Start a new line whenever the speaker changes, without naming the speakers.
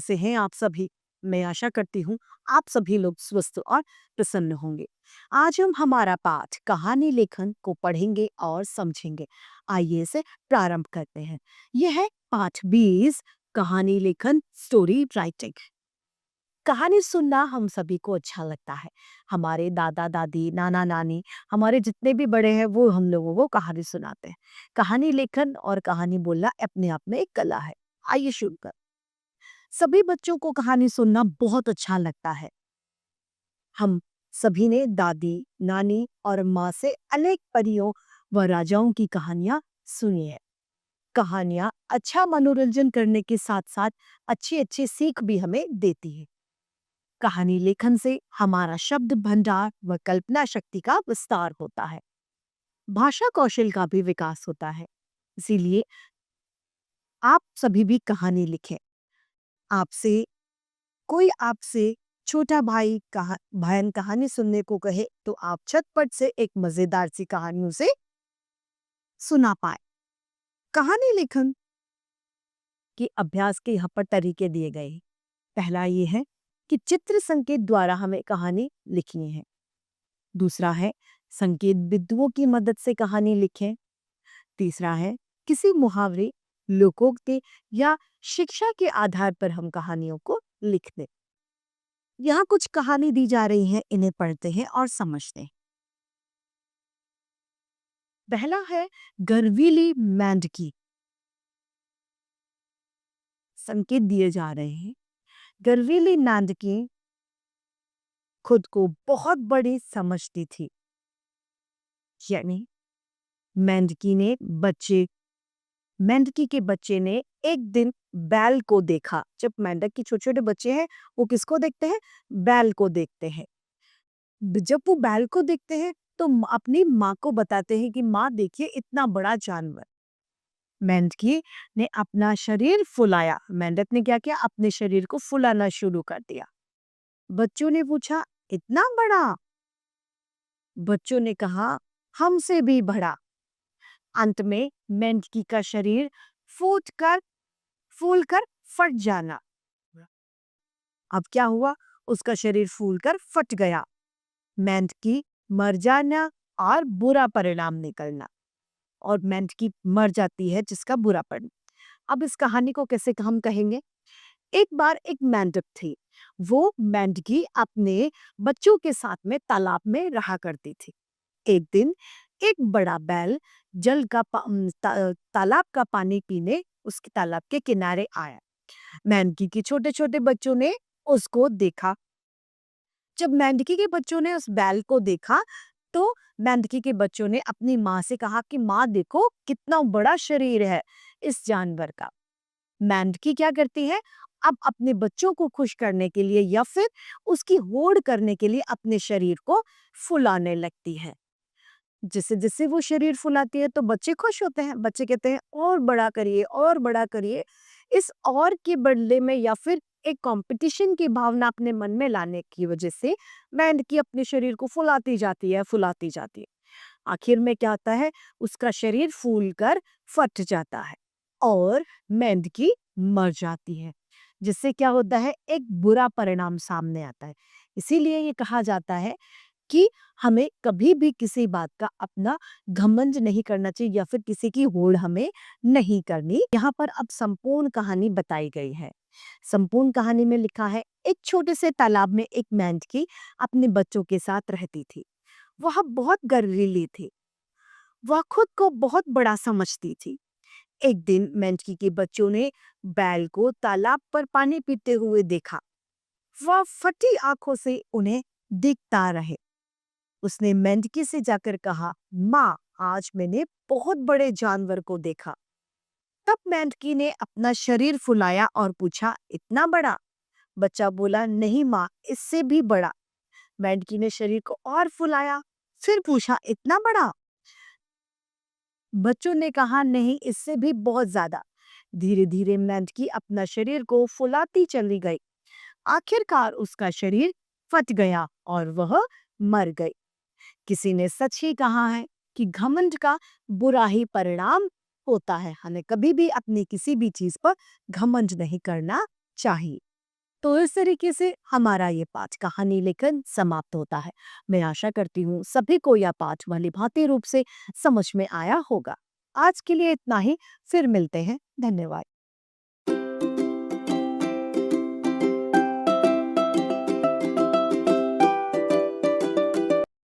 कैसे हैं आप सभी? मैं आशा करती हूँ आप सभी लोग स्वस्थ और प्रसन्न होंगे। आज हम हमारा पाठ कहानी लेखन को पढ़ेंगे और समझेंगे। आइए इसे प्रारंभ करते हैं। यह है पाठ 20, कहानी लेखन, स्टोरी राइटिंग। कहानी सुनना हम सभी को अच्छा लगता है। हमारे दादा दादी, नाना नानी, हमारे जितने भी बड़े हैं वो हम लोगों को कहानी सुनाते हैं। कहानी लेखन और कहानी बोलना अपने आप में एक कला है। आइए शुरू कर। सभी बच्चों को कहानी सुनना बहुत अच्छा लगता है। हम सभी ने दादी, नानी और माँ से अनेक परियों व राजाओं की कहानियां सुनी है। कहानियां अच्छा मनोरंजन करने के साथ साथ अच्छी अच्छी सीख भी हमें देती है। कहानी लेखन से हमारा शब्द भंडार व कल्पना शक्ति का विस्तार होता है। भाषा कौशल का भी विकास होता है। इसीलिए आप सभी भी कहानी लिखें। आपसे कोई आपसे छोटा भाई बहन कहानी सुनने को कहे तो आप झटपट से एक मजेदार सी कहानी उसे सुना पाए। कहानी लेखन के अभ्यास के यहाँ पर तरीके दिए गए हैं। पहला ये है कि चित्र संकेत द्वारा हमें कहानी लिखनी है। दूसरा है संकेत बिंदुओं की मदद से कहानी लिखें। तीसरा है किसी मुहावरे, लोकोक्ति या शिक्षा के आधार पर हम कहानियों को लिख दें। यहाँ कुछ कहानी दी जा रही है, इन्हें पढ़ते हैं और समझते हैं। पहला है गर्वीली मेंढकी। संकेत दिए जा रहे हैं। गर्वीली मेंढकी खुद को बहुत बड़ी समझती थी। यानी मेंढकी ने बच्चे मेंढकी के बच्चे ने एक दिन बैल को देखा। जब मेंढक के छोटे छोटे बच्चे हैं वो किसको देखते हैं? बैल को देखते हैं। जब वो बैल को देखते हैं तो अपनी माँ को बताते हैं कि माँ देखिए इतना बड़ा जानवर। मेंढकी ने अपना शरीर फुलाया। मेंढक ने क्या किया? अपने शरीर को फुलाना शुरू कर दिया। बच्चों ने पूछा इतना बड़ा? बच्चों ने कहा हमसे भी बड़ा। अंत में मेंढकी का शरीर फूट कर फूल कर फट जाना। अब क्या हुआ? उसका शरीर फूलकर फट गया। मेंढकी मर जाना और बुरा परिणाम निकलना। और मेंढकी मर जाती है जिसका बुरा परिणाम। अब इस कहानी को कैसे हम कहेंगे? एक बार एक मेंढक थी। वो मेंढकी अपने बच्चों के साथ में तालाब में रहा करती थी। एक दिन एक बड़ा बैल तालाब का पानी पीने उसके तालाब के किनारे आया। मेंढकी के छोटे छोटे बच्चों ने उसको देखा। जब मेंढकी के बच्चों ने उस बैल को देखा तो मेंढकी के बच्चों ने अपनी माँ से कहा कि माँ देखो कितना बड़ा शरीर है इस जानवर का। मेंढकी क्या करती है? अब अपने बच्चों को खुश करने के लिए या फिर उसकी होड़ करने के लिए अपने शरीर को फुलाने लगती है। जिससे जिससे वो शरीर फुलाती है तो बच्चे खुश होते हैं। बच्चे कहते हैं और बड़ा करिए और बड़ा करिए। इस और के बदले में या फिर एक कंपटीशन की भावना अपने मन में लाने की वजह से मेंढकी अपने शरीर को फुलाती जाती है, फुलाती जाती है। आखिर में क्या होता है? उसका शरीर फूलकर फट जाता है और मेंढकी मर जाती है। जिससे क्या होता है? एक बुरा परिणाम सामने आता है। इसीलिए ये कहा जाता है कि हमें कभी भी किसी बात का अपना घमंड नहीं करना चाहिए या फिर किसी की होड़ हमें नहीं करनी। यहाँ पर अब संपूर्ण कहानी बताई गई है। संपूर्ण कहानी में लिखा है एक छोटे से तालाब में एक मेंढकी अपने बच्चों के साथ रहती थी। वह बहुत गर्वीली थी। वह खुद को बहुत बड़ा समझती थी। एक दिन मेंढकी के बच्चों ने बैल को तालाब पर पानी पीते हुए देखा। वह फटी आंखों से उन्हें देखता रहे। उसने मेंढकी से जाकर कहा, माँ आज मैंने बहुत बड़े जानवर को देखा। तब मेंढकी ने अपना शरीर फुलाया और पूछा इतना बड़ा? बच्चा बोला नहीं माँ, इससे भी बड़ा। मेंढकी ने शरीर को और फुलाया, फिर पूछा इतना बड़ा? बच्चों ने कहा नहीं, इससे भी बहुत ज्यादा। धीरे धीरे मेंढकी अपना शरीर को फुलाती चली गई। आखिरकार उसका शरीर फट गया और वह मर गई। किसी ने सच ही कहा है कि घमंड का बुरा ही परिणाम होता है। हमें कभी भी अपनी किसी भी चीज पर घमंड नहीं करना चाहिए। तो इस तरीके से हमारा ये पाठ कहानी लेखन समाप्त होता है। मैं आशा करती हूँ सभी को यह पाठ भली-भांति रूप से समझ में आया होगा। आज के लिए इतना ही, फिर मिलते हैं। धन्यवाद।